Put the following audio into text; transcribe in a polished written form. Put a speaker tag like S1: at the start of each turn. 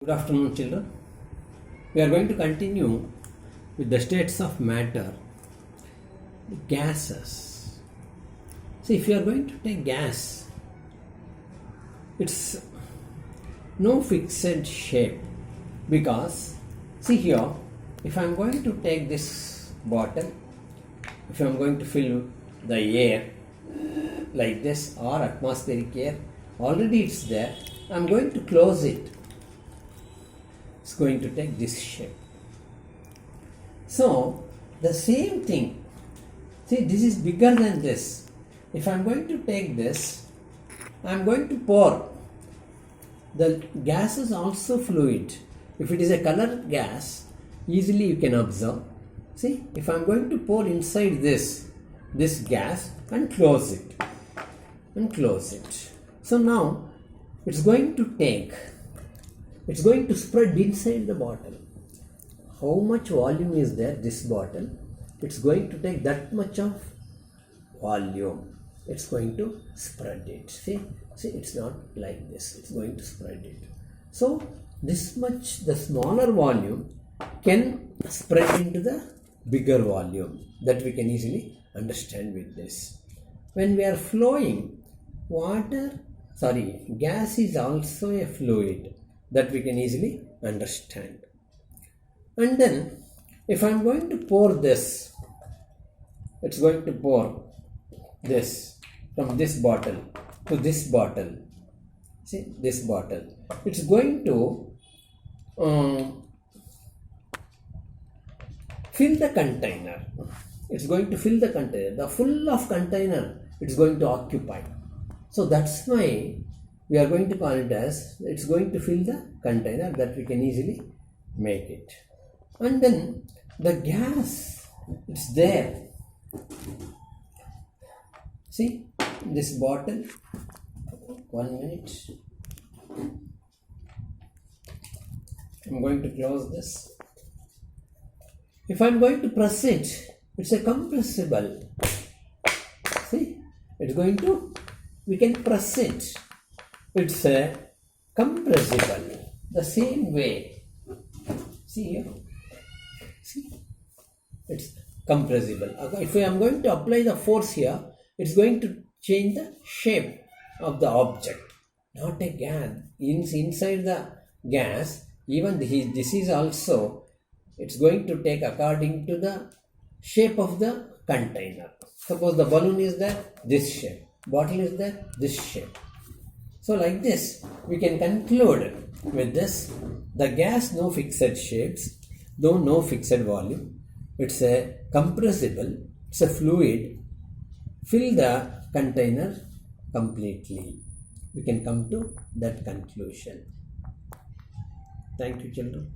S1: Good afternoon, children. We are going to continue with the states of matter, the gases. See, if you are going to take gas, it's no fixed shape because, see here, if I am going to take this bottle, if I am going to fill the air like this or atmospheric air, already it's there, I am going to close it. It's going to take this shape. So the same thing, see, this is bigger than this. If I am going to take this, I am going to pour. The gas is also fluid. If it is a colored gas, easily you can observe. See, if I am going to pour inside this gas and close it, so now it's going to spread inside the bottle. How much volume is there, this bottle? It's going to take that much of volume. It's going to spread it. See, it's not like this. It's going to spread it. So this much, the smaller volume can spread into the bigger volume. That we can easily understand with this. When we are flowing, gas is also a fluid. That we can easily understand. And then if I am going to pour this, it's going to pour this from this bottle to this bottle. See, this bottle. It's going to fill the container. It's going to fill the container. The full of container it's going to occupy. So that's why we are going to call it as, it's going to fill the container, that we can easily make it. And then the gas, it's there. See, this bottle, 1 minute. I'm going to close this. If I'm going to press it, it's a compressible. See, it's going to, we can press it. It's a compressible. The same way. See here. See, it's compressible. If I am going to apply the force here, it's going to change the shape of the object. Not a gas. Inside the gas, even this is also, it's going to take according to the shape of the container. Suppose the balloon is there, this shape. Bottle is there, this shape. So like this, we can conclude with this, the gas no fixed shapes, though no fixed volume. It's a compressible, it's a fluid, fill the container completely. We can come to that conclusion. Thank you, children.